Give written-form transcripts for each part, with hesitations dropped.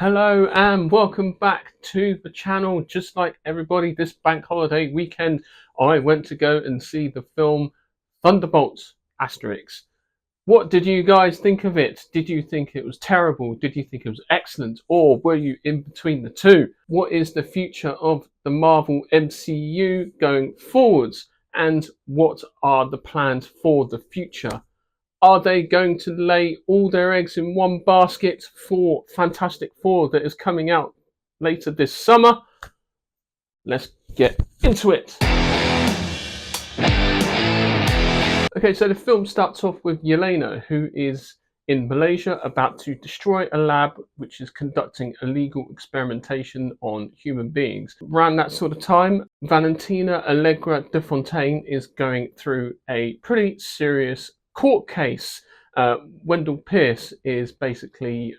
Hello and welcome back to the channel. Just like everybody, this bank holiday weekend, I went to go and see the film Thunderbolts Asterix. What did you guys think of it? Did you think it was terrible? Did you think it was excellent? Or were you in between the two? What is the future of the Marvel MCU going forwards? And what are the plans for the future? Are they going to lay all their eggs in one basket for Fantastic Four that is coming out later this summer? Let's get into it. Okay, so the film starts off with Yelena, who is in Malaysia about to destroy a lab which is conducting illegal experimentation on human beings. Around that sort of time, Valentina Allegra de Fontaine is going through a pretty serious court case. Wendell Pierce is basically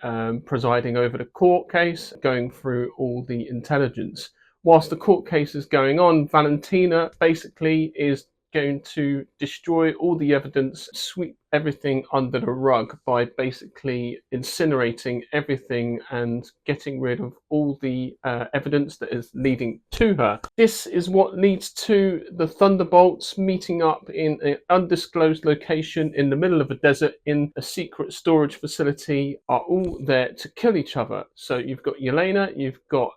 presiding over the court case, going through all the intelligence. Whilst the court case is going on, Valentina basically is going to destroy all the evidence, sweep everything under the rug by basically incinerating everything and getting rid of all the evidence that is leading to her. This is what leads to the Thunderbolts meeting up in an undisclosed location in the middle of a desert in a secret storage facility, are all there to kill each other. So you've got Yelena, you've got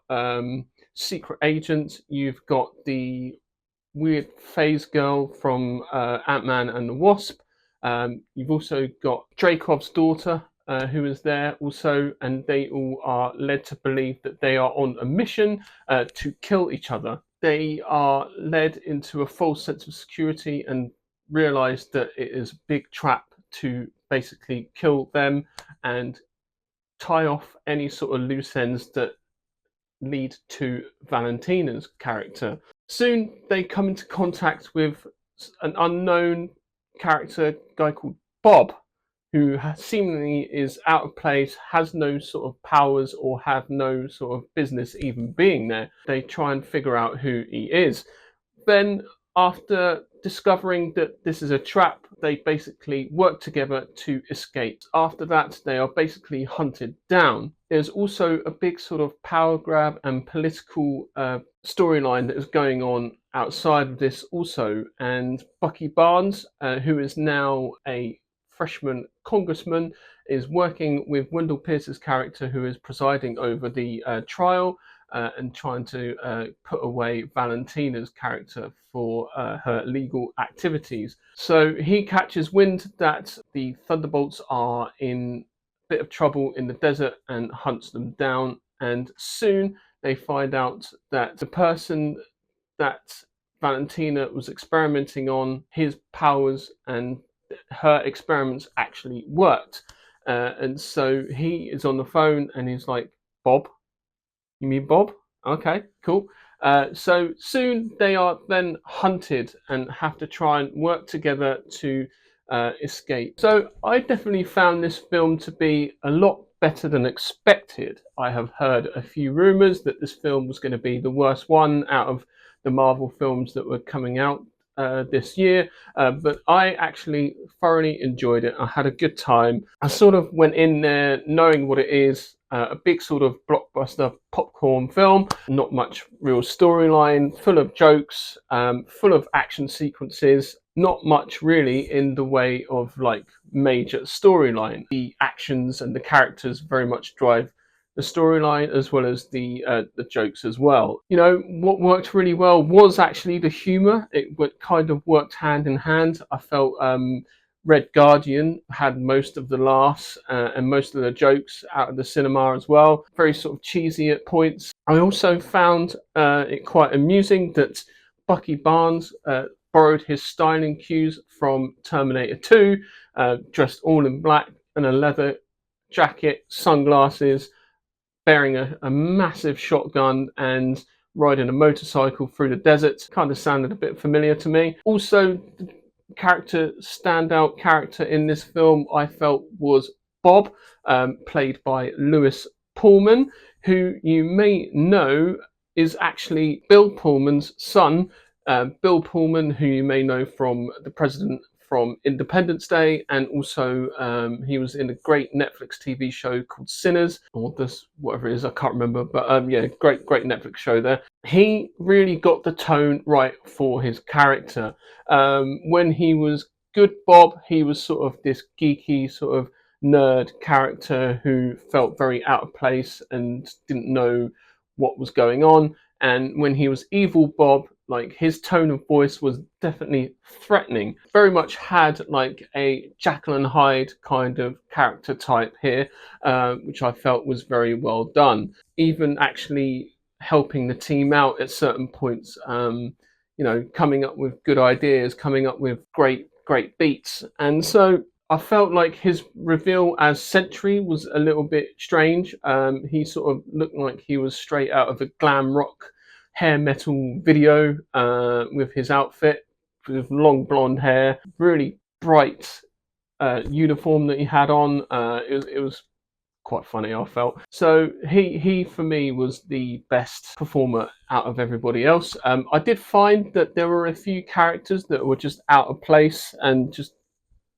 secret agent, you've got the weird phase girl from Ant-Man and the Wasp. You've also got Dracov's daughter, who is there also, and they all are led to believe that they are on a mission to kill each other. They are led into a false sense of security and realize that it is a big trap to basically kill them and tie off any sort of loose ends that lead to Valentina's character. Soon they come into contact with an unknown character, guy called Bob, who seemingly is out of place, has no sort of powers or have no sort of business even being there. They try and figure out who he is. Then, after discovering that this is a trap, they basically work together to escape. After that, they are basically hunted down. There's also a big sort of power grab and political storyline that is going on outside of this also. And Bucky Barnes, who is now a freshman congressman, is working with Wendell Pierce's character, who is presiding over the trial. And trying to put away Valentina's character for her legal activities. So he catches wind that the Thunderbolts are in a bit of trouble in the desert and hunts them down. And soon they find out that the person that Valentina was experimenting on, his powers and her experiments actually worked. And so he is on the phone and he's like, Bob? You mean Bob? Okay, cool. So soon they are then hunted and have to try and work together to escape. So I definitely found this film to be a lot better than expected. I have heard a few rumours that this film was going to be the worst one out of the Marvel films that were coming out this year, but I actually thoroughly enjoyed it. I had a good time. I sort of went in there knowing what it is. A big sort of blockbuster popcorn film, not much real storyline, full of jokes, full of action sequences, not much really in the way of like major storyline. The actions and the characters very much drive the storyline as well as the jokes as well. You know, what worked really well was actually the humor. It kind of worked hand in hand. I felt Red Guardian had most of the laughs and most of the jokes out of the cinema as well. Very sort of cheesy at points. I also found it quite amusing that Bucky Barnes borrowed his styling cues from Terminator 2, dressed all in black and a leather jacket, sunglasses, bearing a massive shotgun and riding a motorcycle through the desert. Kind of sounded a bit familiar to me. Also, standout character in this film I felt was Bob, played by Lewis Pullman, who you may know is actually Bill Pullman's son. Bill Pullman, who you may know from The President from Independence Day, and also he was in a great Netflix TV show called Sinners, or this whatever it is, I can't remember. But yeah, great Netflix show there. He really got the tone right for his character. When he was Good Bob, he was sort of this geeky sort of nerd character who felt very out of place and didn't know what was going on. And when he was Evil Bob, like his tone of voice was definitely threatening. Very much had like a Jekyll and Hyde kind of character type here, which I felt was very well done. Even actually helping the team out at certain points. Coming up with good ideas, coming up with great beats. And so I felt like his reveal as Sentry was a little bit strange. He sort of looked like he was straight out of a glam rock hair metal video with his outfit, with long blonde hair, really bright uniform that he had on. It was quite funny, I felt. So he for me was the best performer out of everybody else. I did find that there were a few characters that were just out of place and just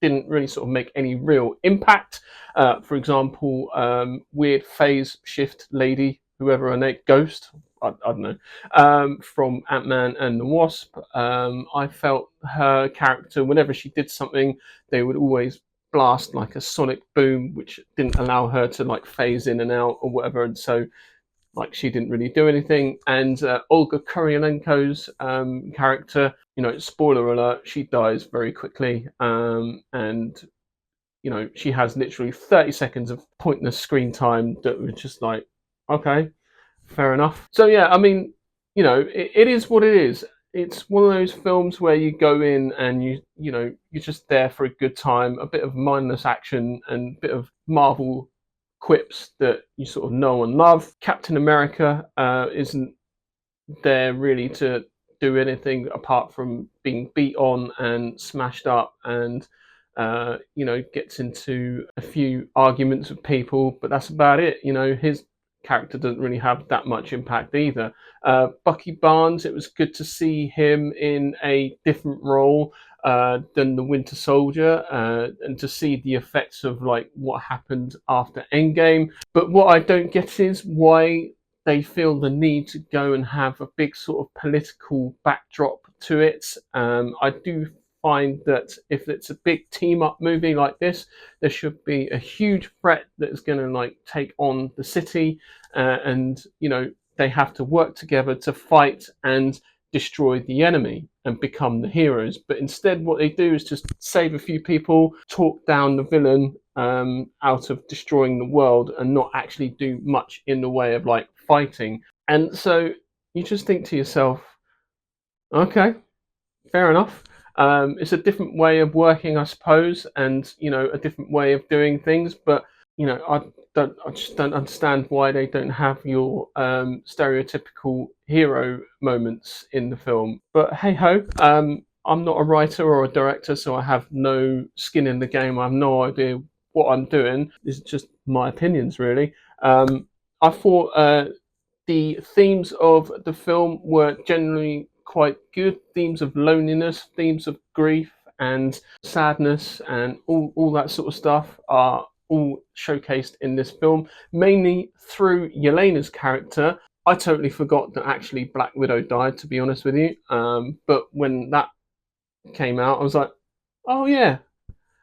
didn't really sort of make any real impact. For example, weird phase shift lady, whoever her name, Ghost, I don't know, from Ant-Man and the Wasp. I felt her character, whenever she did something, they would always blast like a sonic boom, which didn't allow her to like phase in and out or whatever. And so like she didn't really do anything. And Olga Kuryalenko's character, spoiler alert, she dies very quickly, and she has literally 30 seconds of pointless screen time that was just like, okay, fair enough. So yeah, I mean, it is what it is. It's one of those films where you go in and you're just there for a good time, a bit of mindless action and a bit of Marvel quips that you sort of know and love. Captain America isn't there really to do anything apart from being beat on and smashed up and gets into a few arguments with people, but that's about it. His character doesn't really have that much impact either. Bucky Barnes, it was good to see him in a different role than the Winter Soldier, and to see the effects of like what happened after Endgame. But what I don't get is why they feel the need to go and have a big sort of political backdrop to it. I do find that if it's a big team up movie like this, there should be a huge threat that is going to like take on the city, and they have to work together to fight and destroy the enemy and become the heroes. But instead what they do is just save a few people, talk down the villain out of destroying the world, and not actually do much in the way of like fighting. And so you just think to yourself, okay, fair enough. It's a different way of working, I suppose, and a different way of doing things. But I just don't understand why they don't have your stereotypical hero moments in the film. But hey ho, I'm not a writer or a director, so I have no skin in the game. I have no idea what I'm doing. This is just my opinions, really. I thought the themes of the film were generally quite good. Themes of loneliness, themes of grief and sadness, and all that sort of stuff are all showcased in this film, mainly through Yelena's character. I totally forgot that actually Black Widow died, to be honest with you. But when that came out, I was like, oh yeah.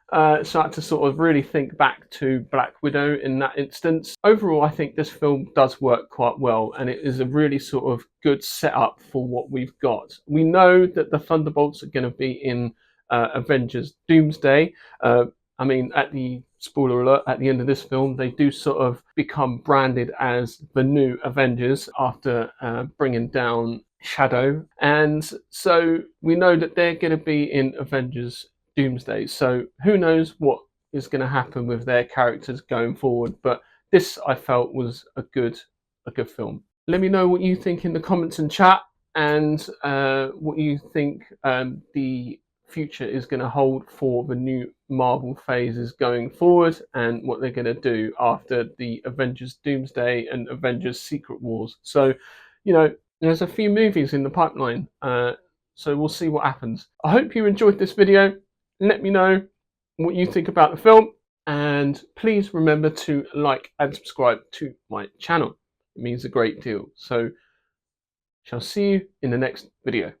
So I had to sort of really think back to Black Widow in that instance. Overall, I think this film does work quite well, and it is a really sort of good setup for what we've got. We know that the Thunderbolts are going to be in Avengers Doomsday. At the spoiler alert, at the end of this film, they do sort of become branded as the new Avengers after bringing down Shadow. And so we know that they're going to be in Avengers Doomsday. So who knows what is going to happen with their characters going forward. But this, I felt, was a good film. Let me know what you think in the comments and chat, and what you think the future is going to hold for the new Marvel phases going forward, and what they're going to do after the Avengers Doomsday and Avengers Secret Wars. So, there's a few movies in the pipeline, so we'll see what happens. I hope you enjoyed this video. Let me know what you think about the film, and please remember to like and subscribe to my channel. It means a great deal. So, shall see you in the next video.